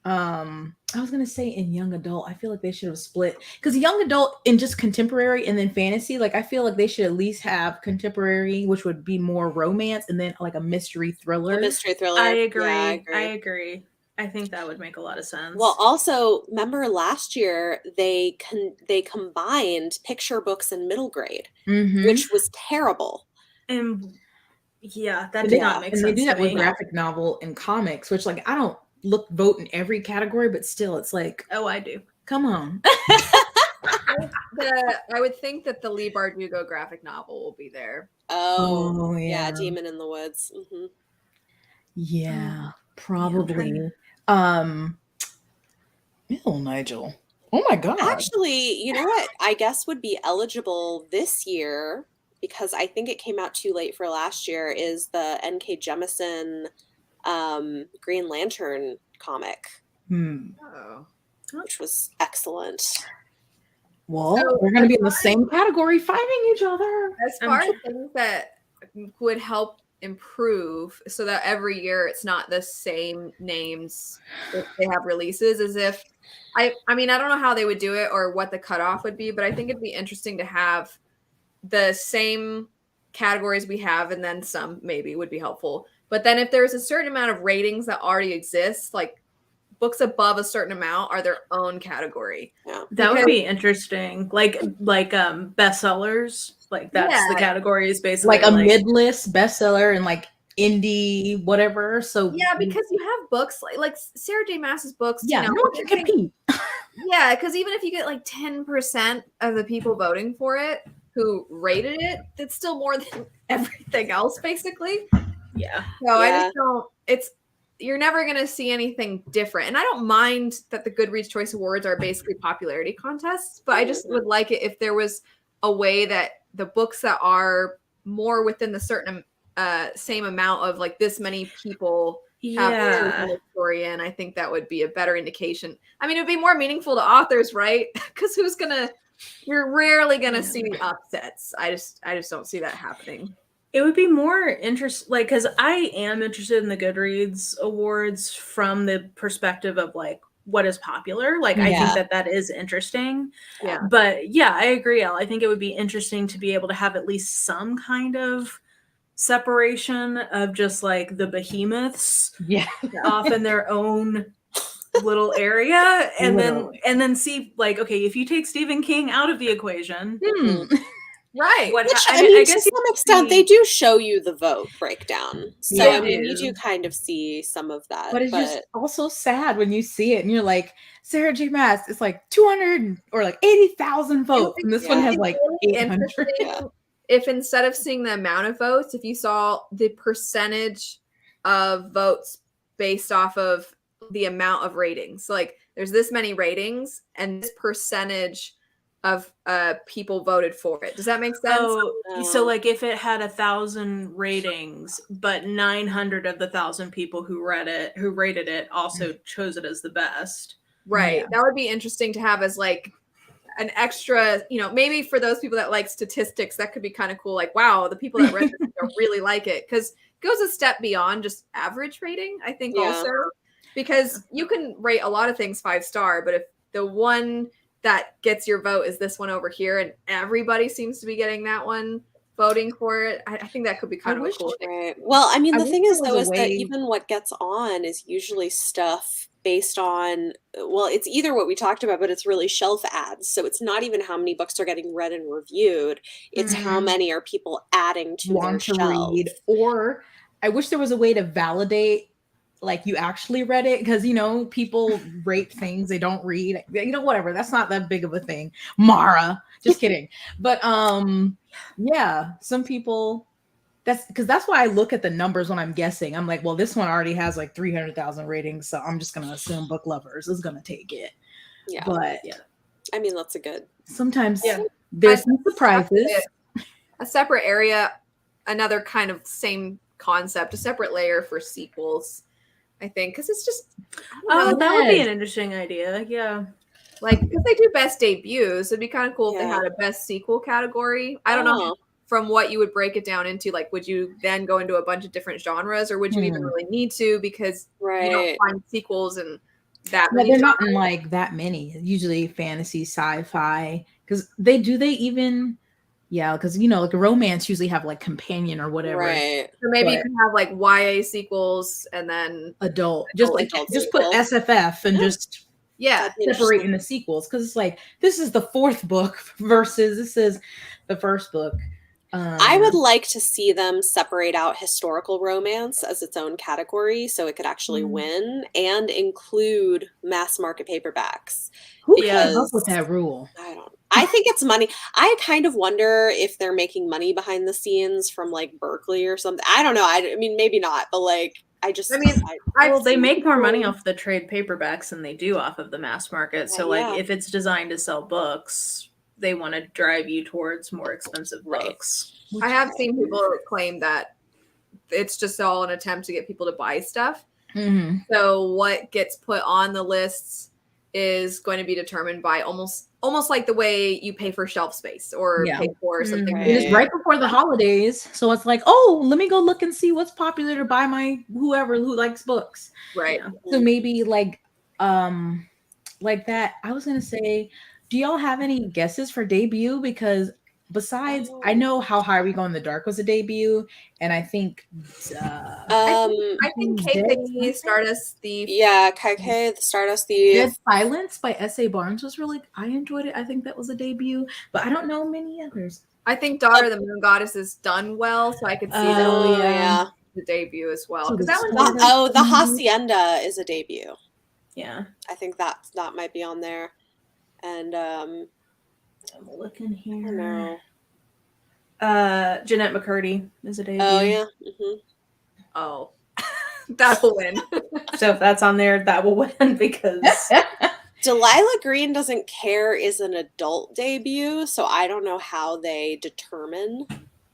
I was gonna say in young adult, I feel like they should have split because young adult in just contemporary and then fantasy, like I feel like they should at least have contemporary, which would be more romance, and then like a mystery thriller. a mystery thriller. I agree. Yeah, I agree. I think that would make a lot of sense. Well, also remember last year they combined picture books and middle grade, Mhm. which was terrible. and yeah, that And did they- not make and sense they do that to with me. graphic novel and comics, which like I don't vote in every category, but still, it's like, Oh, I do. come on. I would think that the Lee Bardugo graphic novel will be there. Oh, yeah. Demon in the Woods. Hmm. Yeah, I'm probably. trying Ew, Nigel. Oh my god. Actually, you know what I guess would be eligible this year, because I think it came out too late for last year, is the N.K. Jemisin Green Lantern comic, Oh. which was excellent. Well, So, we're gonna be in the same category fighting each other. As far as things that would help improve so that every year it's not the same names if they have releases, as if I mean, I don't know how they would do it or what the cutoff would be, but I think it'd be interesting to have the same categories we have and then some maybe would be helpful. But then if there's a certain amount of ratings that already exist, like books above a certain amount are their own category. That would Because- be interesting. Like bestsellers. Like that's the Yeah. category is basically Like a mid-list bestseller and like indie whatever. So Yeah, because you have books like Sarah J. Maas's books. yeah, you know, no one can compete. Yeah, because even if you get like 10% of the people voting for it who rated it, it's still more than everything else, basically. Yeah. So I Yeah. just don't. You're never gonna see anything different, and I don't mind that the Goodreads Choice Awards are basically popularity contests, but I just would like it if there was a way that the books that are more within the certain same amount of like this many people have Yeah. the story in. I think that would be a better indication. I mean, it would be more meaningful to authors, right? Because you're rarely gonna see the upsets. I just don't see that happening. It would be more interesting, like, because I am interested in the Goodreads Awards from the perspective of like what is popular. Like, I Yeah. think that is interesting. Yeah. But yeah, I agree, Elle. I think it would be interesting to be able to have at least some kind of separation of just like the behemoths Yeah. off in their own little area, and then see, like, okay, if you take Stephen King out of the equation, right? Which, I mean, to some extent, they do show you the vote breakdown. So, I mean, you do kind of see some of that. But it's just also sad when you see it and you're like, Sarah J. Maas, it's like 200 or like 80,000 votes. And this one has like 800. If instead of seeing the amount of votes, if you saw the percentage of votes based off of the amount of ratings, so like there's this many ratings and this percentage of people voted for it. Does that make sense? So like if it had 1,000 ratings, but 900 of the 1,000 people who rated it also chose it as the best. Right. Yeah. That would be interesting to have as like an extra, maybe for those people that like statistics, that could be kind of cool. Like, wow, the people that read this really like it, because it goes a step beyond just average rating, I think, also. Because you can rate a lot of things 5-star, but if the one that gets your vote is this one over here and everybody seems to be getting that one voting for it, I think that could be kind of a cool thing. Right. Well, I mean, the thing is, though, is that even what gets on is usually stuff based on, well, it's either what we talked about, but it's really shelf ads. So it's not even how many books are getting read and reviewed. It's how many are people adding to their shelf. Read. Or I wish there was a way to validate like you actually read it, because people rate things they don't read, whatever. That's not that big of a thing. Mara, just kidding. But yeah, some people, that's why I look at the numbers when I'm guessing. I'm like, well, this one already has like 300,000 ratings, so I'm just gonna assume Book Lovers is gonna take it. Yeah, but I mean, that's a good. Sometimes there's some surprises. A separate area, another kind of same concept, a separate layer for sequels, I think, because it's just that would be an interesting idea. Yeah, like because they do best debuts, it'd be kind of cool if they had a best sequel category. I don't know from what you would break it down into. Like, would you then go into a bunch of different genres, or would you even really need to, because you don't find sequels and that many they're not in like that many, usually fantasy, sci-fi, because they even because like a romance usually have like companion or whatever, right? So maybe you can have like YA sequels and then adult just put SFF and just separating the sequels, because it's like this is the 4th book versus this is the 1st book. I would like to see them separate out historical romance as its own category, so it could actually win, and include mass market paperbacks. Who came up with that rule? I think it's money. I kind of wonder if they're making money behind the scenes from like Berkeley or something. I don't know. I mean, maybe not, but like, they make more money off the trade paperbacks than they do off of the mass market. So like, if it's designed to sell books, they want to drive you towards more expensive books. I have seen people claim that it's just all an attempt to get people to buy stuff. So what gets put on the lists is going to be determined by almost like the way you pay for shelf space or pay for something. It is right before the holidays, so it's like, oh, let me go look and see what's popular to buy my whoever who likes books. Right. So maybe like that. I was gonna say, do y'all have any guesses for debut? Because besides, I know How High We Go in the Dark was a debut, and I think I think KK Stardust Thief. Yeah, KK the Stardust Thief. Dead Silence by S.A. Barnes was really, I enjoyed it. I think that was a debut, but I don't know many others. I think Daughter of the Moon Goddess is done well, so I could see that the debut as well. So that the Hacienda is a debut. Yeah, I think that might be on there. And I'm looking here. I don't know. Jeanette McCurdy is a debut. Oh yeah. Oh, that will win. So if that's on there, that will win, because Delilah Green Doesn't Care is an adult debut, so I don't know how they determine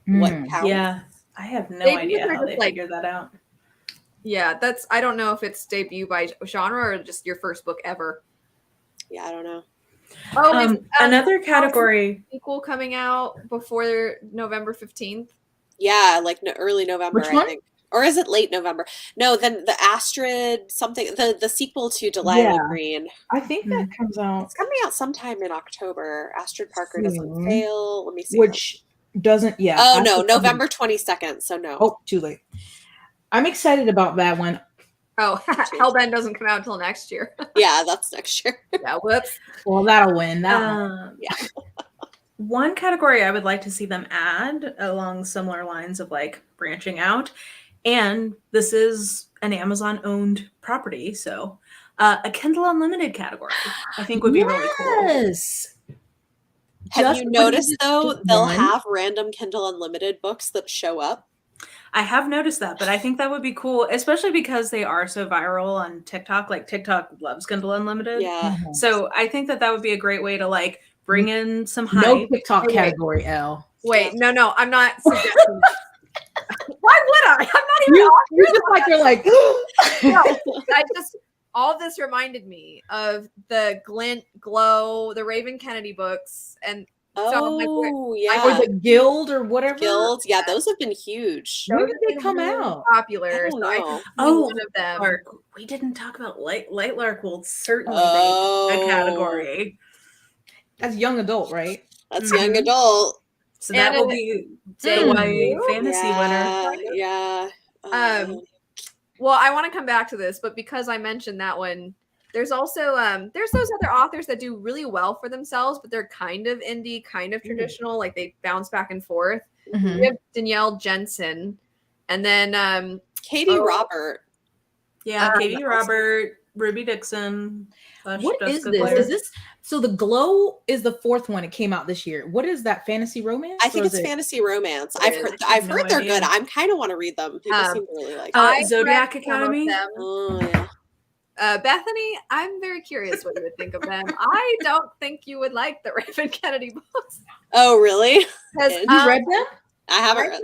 what counts. Yeah, I have no idea how they figure that out. Yeah, I don't know if it's debut by genre or just your first book ever. Yeah, I don't know. Oh, another category sequel coming out before November 15th. Yeah, like early November, Which one? I think. Or is it late November? No, then the Astrid something, the sequel to Delilah Green. I think that comes out. It's coming out sometime in October. Astrid Parker Doesn't Fail. Let me see. Which doesn't, Oh, no, November 22nd, so no. Oh, too late. I'm excited about that one. Oh, Hellbent doesn't come out until next year. Yeah, that's next year. Yeah, whoops. Well, that'll win. That Yeah. One category I would like to see them add along similar lines of like branching out, and this is an Amazon-owned property, so a Kindle Unlimited category I think would be really cool. Yes. Have you noticed, though, they'll one. have random Kindle Unlimited books that show up? I have noticed that, but I think that would be cool, especially because they are so viral on TikTok. Like TikTok loves Kindle Unlimited. Yeah. So I think that would be a great way to like bring in some hype. No TikTok category, Elle. Wait, no, I'm not suggesting that. Why would I? I'm not even. You're just like, you're like, No, all this reminded me of the Glint, Glow, the Raven Kennedy books, and Oh, yeah. or the Guild or whatever. Guilds. Yeah, those have been huge. When did they come out? Popular. I don't know. One of them. Lark. We didn't talk about Lightlark will certainly Oh. be a category. That's young adult, right? That's young adult. So that will be the YA fantasy winner. Yeah. Well, I want to come back to this, but because I mentioned that one, there's also there's those other authors that do really well for themselves, but they're kind of indie, kind of traditional, like they bounce back and forth. Mhm. We have Danielle Jensen, and then Katie Robert. Yeah, Katie Robert, Ruby Dixon. What is Jessica this? Blair. Is this so? The Glow is the fourth one. It came out this year. What is that? Fantasy romance? I think Or it's is it- fantasy romance. It I've is. heard. I have I've no heard they're idea. good. I'm kind of want to read them. People seem to really like. I've Zodiac read some of Academy? them. Oh yeah. Bethany, I'm very curious what you would think of them. I don't think you would like the Raven Kennedy books. Oh really? Because You read them? I haven't read.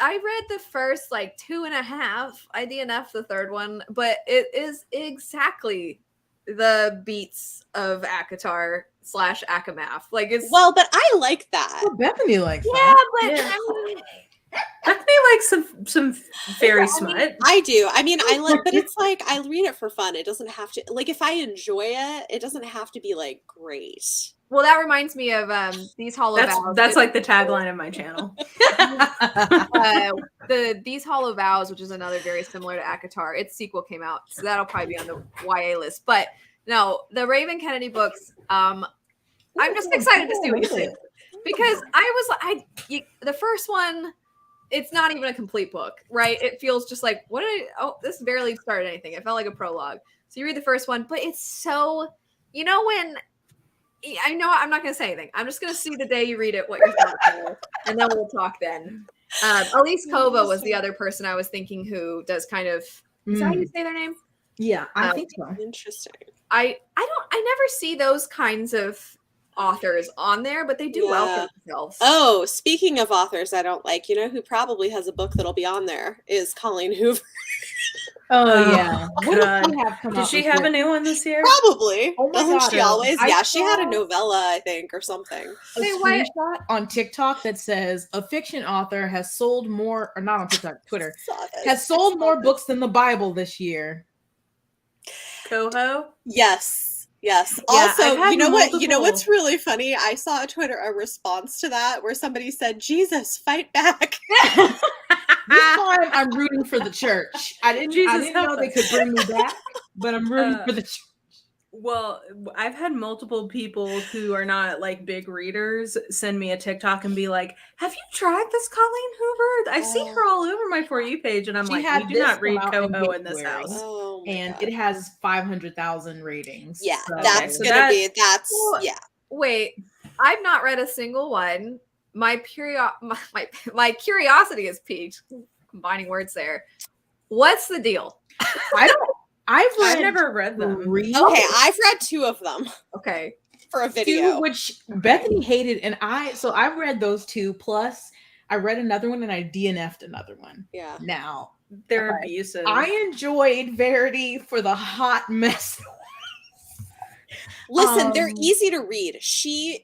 I read the first like 2.5. I DNF'd the third one, but it is exactly the beats of ACOTAR / Akamath. Like it's Well, but I like that. Oh, Bethany likes yeah, that. but Yeah. I mean, Bethany likes some fairy smut. I do. I mean, I like, but it's like I read it for fun. It doesn't have to like if I enjoy it, it doesn't have to be like great. well, that reminds me of These Hollow Vows. That's like the tagline of my channel. These Hollow Vows, which is another very similar to ACOTAR. Its sequel came out, so that'll probably be on the YA list. But no, the Raven Kennedy books. I'm just excited to see what you think because the first one. It's not even a complete book, right? It feels just like this barely started anything. It felt like a prologue. So you read the first one, but it's so when I know I'm not going to say anything. I'm just going to see the day you read it what your thoughts are, and then we'll talk then. Elise Kova was the other person I was thinking who does kind of. Is that how you say their name? Yeah, I think so. Interesting. I never see those kinds of authors on there, but they do well for themselves. Oh, speaking of authors I don't like, you know who probably has a book that'll be on there is Colleen Hoover. Oh yeah. What God. did she have come Did out she this have year? a new one this year? Probably. Oh my Doesn't God. she always? I Yeah, she had a saw- novella, I think, or something. A Wait, what? screenshot on TikTok that says a fiction author has sold more, or not on TikTok, Twitter, Saw this. has sold more books than the Bible this year. Coho? Yes. Yes. Yeah, Also, I've had you know what's multiple- really funny? I saw a response to that where somebody said, "Jesus, fight back." This time I'm rooting for the church. I didn't know help they us. could bring me back, but I'm rooting for the church. Well, I've had multiple people who are not like big readers send me a TikTok and be like, "Have you tried this Colleen Hoover? I see her all over my For You page," and I'm She like, had "We do this not read come out in Coho in this January. house." Oh, my And God. it has 500,000 ratings. Yeah, so- that's so gonna be Well, yeah. Wait, I've not read a single one. My curiosity is piqued. Combining words there. What's the deal? I've never read them. 3. Okay, I've read 2 of them Okay. for a 2, video. which Bethany hated, and I've read those 2. Plus, I read another one and I DNF'd another one. Yeah. Now, They're Okay. abusive. I enjoyed Verity for the hot mess. Listen, they're Um, easy to read. She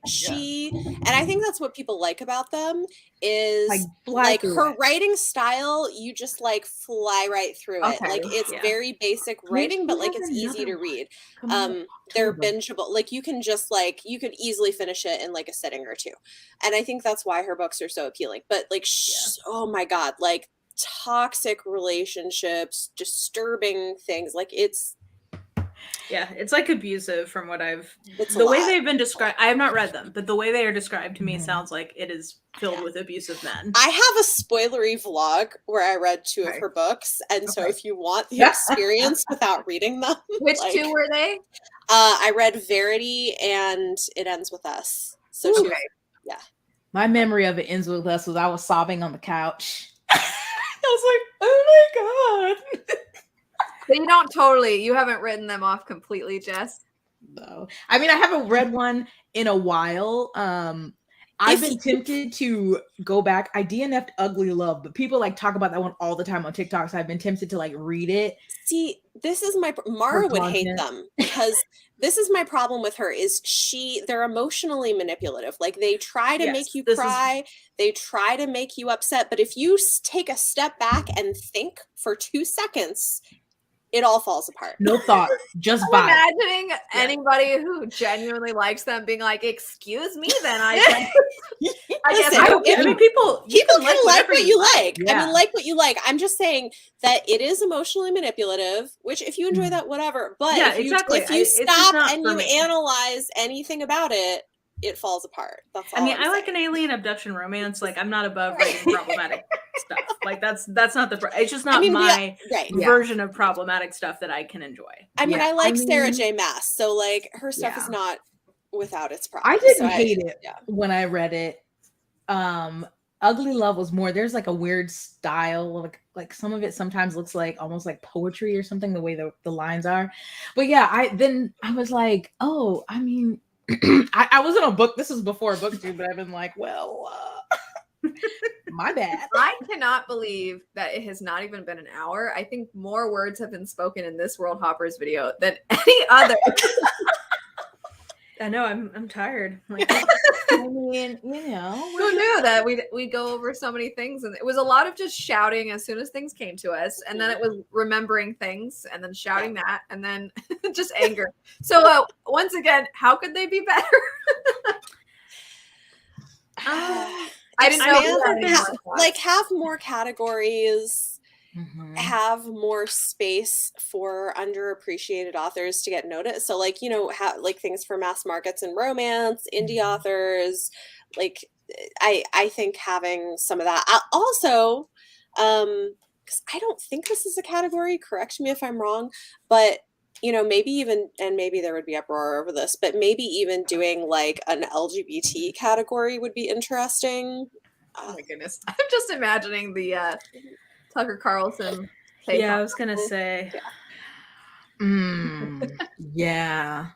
and I think that's what people like about them is like her writing style, you just like fly right through it. Okay, Like it's yeah. very basic writing, but like it's easy to read. They're bingeable. Like you can just like you could easily finish it in like a sitting or 2. And I think that's why her books are so appealing. But like oh my God, like toxic relationships, disturbing things. Like it's like abusive from what it's the a way lot. they've been described. I have not read them, but the way they are described to me sounds like it is filled with abusive men. I have a spoilery vlog where I read 2 of her books, and so if you want the experience without reading them, Which 2 were they? I read Verity and It Ends With Us. So Okay. My memory of It Ends With Us was I was sobbing on the couch. I was like, oh my god. So you haven't written them off completely, Jess? No. I mean, I haven't read one in a while. I've been tempted to go back. I DNF'd Ugly Love, but people like talk about that one all the time on TikTok. So I've been tempted to like read it. See, this is Mara would hate them because this is my problem with her is they're emotionally manipulative. Like they try to make you cry. They try to make you upset. But if you take a step back and think for 2 seconds, it all falls apart. No thought, just I'm vibe. imagining anybody who genuinely likes them being like, "Excuse me, then I guess people can like what you like. Yeah. I mean, like what you like. I'm just saying that it is emotionally manipulative. Which, if you enjoy that, whatever. But if you stop and you analyze anything about it, it falls apart. That's all. I like an alien abduction romance. Like I'm not above writing problematic stuff. Like that's not it's just not my version of problematic stuff that I can enjoy. I mean, I like Sarah J. Maas, so like her stuff is not without its problems. I didn't hate it when I read it. Ugly Love was more. There's like a weird style, like some of it sometimes looks like almost like poetry or something. The way the lines are, but yeah. I was like, oh, I mean. I wasn't a book. This was before BookTube, but I've been like, well, my bad. I cannot believe that it has not even been an hour. I think more words have been spoken in this Worldhoppers video than any other. I know. I'm tired. Like, I mean, who knew that we'd go over so many things, and it was a lot of just shouting as soon as things came to us, and then it was remembering things, and then shouting that, and then just anger. So once again, how could they be better? I didn't know. Have more categories. Mm-hmm. Have more space for underappreciated authors to get noticed. So things for mass markets and romance, indie authors, I think having some of that. Also, because I don't think this is a category, correct me if I'm wrong, but maybe there would be uproar over this, but maybe even doing like an LGBT category would be interesting. Oh my goodness. I'm just imagining the Tucker Carlson. I was gonna say. Yeah.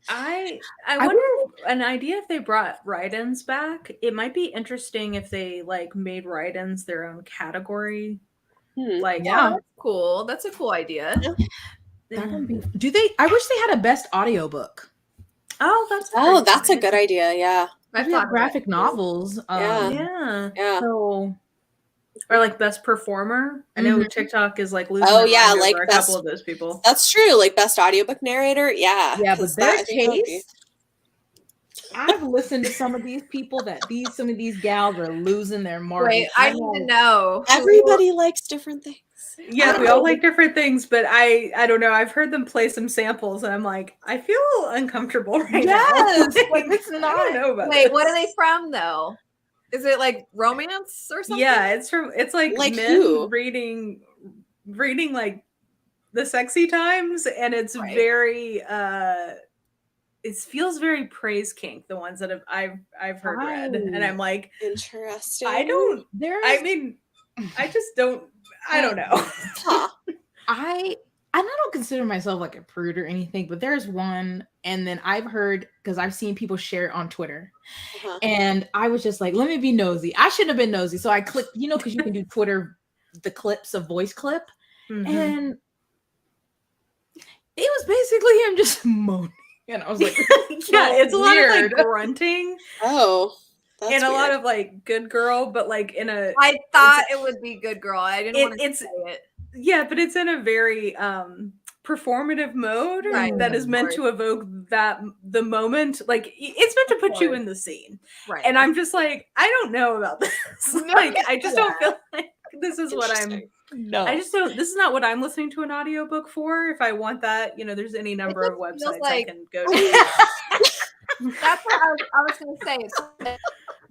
I wonder an idea if they brought write-ins back. It might be interesting if they like made write-ins their own category. That's cool. That's a cool idea. Do they? I wish they had a best audiobook. Oh, that's a good idea. Yeah. I thought graphic novels. Yeah. So. Or like best performer. I know TikTok is like losing. Like a couple of those people. That's true. Like best audiobook narrator. Yeah. Yeah, but their taste. I've listened to some of these people some of these gals are losing their marbles. Wait, I need to know. Everybody likes different things. Yeah, we all like different things, but I don't know. I've heard them play some samples, and I'm like, I feel uncomfortable right now. Yes, it's not. I don't know about Wait, what are they from though? Is it like romance or something? Yeah, it's like men who? reading like the sexy times, and it's very it feels very praise kink, the ones that I've heard read, and I'm like, interesting. I just don't know. I don't consider myself like a prude or anything, but there's one, and then I've heard, because I've seen people share it on Twitter, and I was just like, let me be nosy. I shouldn't have been nosy, so I clicked, because you can do Twitter, the clips, a voice clip, and it was basically him just moaning, and I was like, it's a lot of like grunting. Oh. That's and a weird. lot of like good girl, but like in a. I thought it would be good girl. I didn't want to say it. Yeah, but it's in a very performative mode that is meant to evoke the moment. Like it's meant to put you in the scene. Right. And I'm just like, I don't know about this. Like I just don't feel like this is what I'm. No. I just don't. This is not what I'm listening to an audiobook for. If I want that, there's any number of websites I can go to. That's what I was going to say. It's like,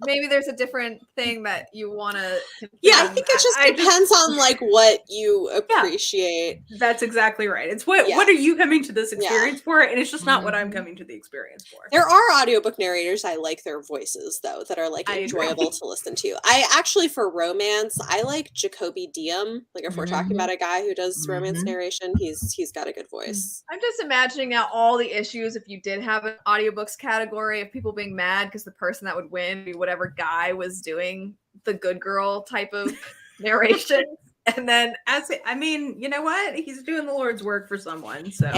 maybe there's a different thing that you want to. Yeah, I think it just depends on like what you appreciate. That's exactly right. It's what are you coming to this experience for? And it's just not what I'm coming to the experience for. There are audiobook narrators I like their voices though that are like enjoyable to listen to. I actually for romance, I like Jacoby Diem. Like if we're talking about a guy who does romance narration, he's got a good voice. I'm just imagining now all the issues if you did have an audiobooks category of people being mad because the person that would win would be whatever guy was doing the good girl type of narration. And then you know what? He's doing the Lord's work for someone. So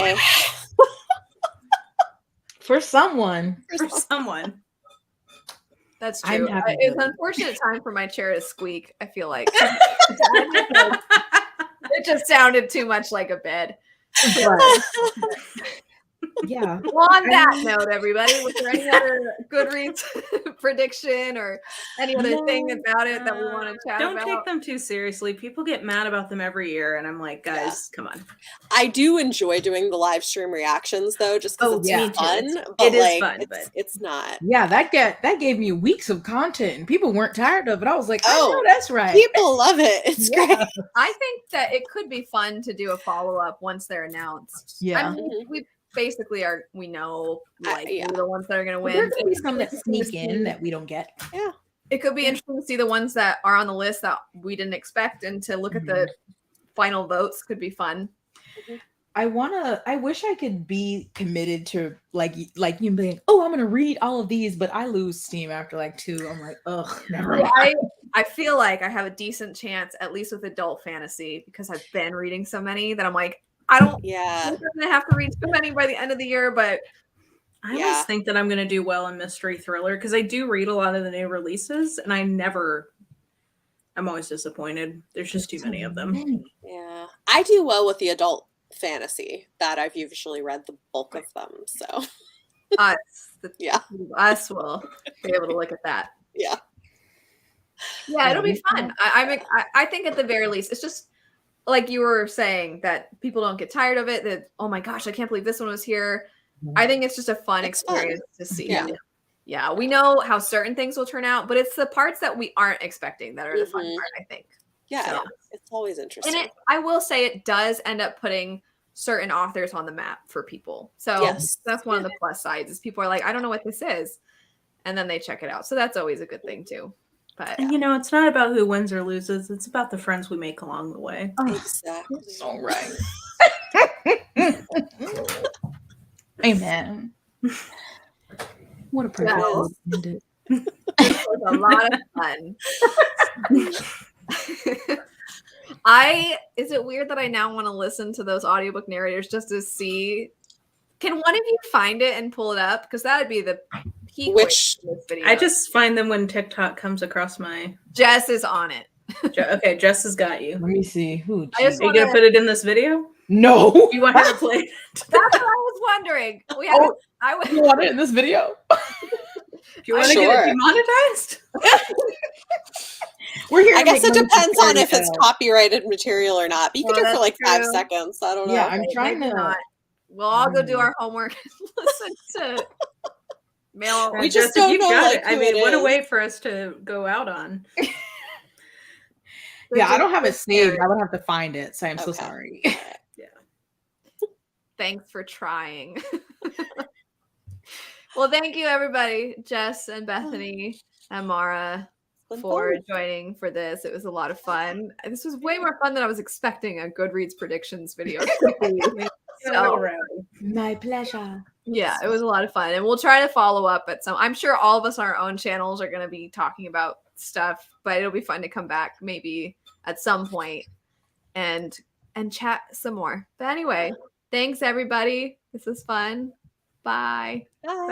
for someone. That's true. It's an unfortunate time for my chair to squeak, I feel like. It just sounded too much like a bed. Yeah. Well, on that note, everybody, was there any other Goodreads prediction or any other thing about it that we want to chat about? Don't take them too seriously. People get mad about them every year, and I'm like, guys, come on. I do enjoy doing the live stream reactions though, just because it's fun. But it is fun, but it's not. Yeah, that gave me weeks of content, and people weren't tired of it. I was like, oh, that's right. People love it. It's great. I think that it could be fun to do a follow-up once they're announced. Yeah. I mean, we basically we know the ones that are going to win. There could be some that sneak in that we don't get. Yeah. It could be interesting to see the ones that are on the list that we didn't expect, and to look at the final votes could be fun. I wish I could be committed to like you being, oh, I'm gonna read all of these, but I lose steam after like 2. I'm like, ugh, never mind. I feel like I have a decent chance, at least with adult fantasy, because I've been reading so many that I'm like, I'm gonna have to read so many by the end of the year, but I always think that I'm gonna do well in mystery thriller because I do read a lot of the new releases, and I'm always disappointed. There's just too many of them. Yeah, I do well with the adult fantasy that I've usually read the bulk of them. So us will be able to look at that. Yeah, it'll be fun. I think at the very least, it's just like you were saying that people don't get tired of it. That, oh my gosh, I can't believe this one was here. I think it's just a fun experience to see. Yeah, we know how certain things will turn out, but it's the parts that we aren't expecting that are the fun part, I think. Yeah, it's always interesting. And I will say it does end up putting certain authors on the map for people. So that's one of the plus sides is people are like, I don't know what this is. And then they check it out. So that's always a good thing too. But it's not about who wins or loses. It's about the friends we make along the way. Exactly. All right. Amen. What a perfect way to end it. It was a lot of fun. Is it weird that I now want to listen to those audiobook narrators just to see? Can one of you find it and pull it up? Because that would be the peak. Which video. I just find them when TikTok comes across my. Jess is on it. Okay, Jess has got you. Let me see. Who? Are you gonna put it in this video? No. You want her to play it? That's what I was wondering. You want it in this video? Do you want to get it demonetized? We're here. I guess it depends on if it's copyrighted material or not. But you can do it for like 5 seconds. I don't know. Yeah, I'm trying to. Not. We'll all go do our homework and listen to mail. We just don't know. Like, I mean, what a way for us to go out on. Yeah, I don't have it saved. I would have to find it. So I'm so sorry. Thanks for trying. Well, thank you, everybody. Jess and Bethany and Mara for joining for this. It was a lot of fun. This was way more fun than I was expecting a Goodreads predictions video. My pleasure. Yeah, it was a lot of fun. And we'll try to follow up at some. I'm sure all of us on our own channels are going to be talking about stuff, but it'll be fun to come back maybe at some point and chat some more. But anyway, thanks everybody. This was fun. Bye. Bye.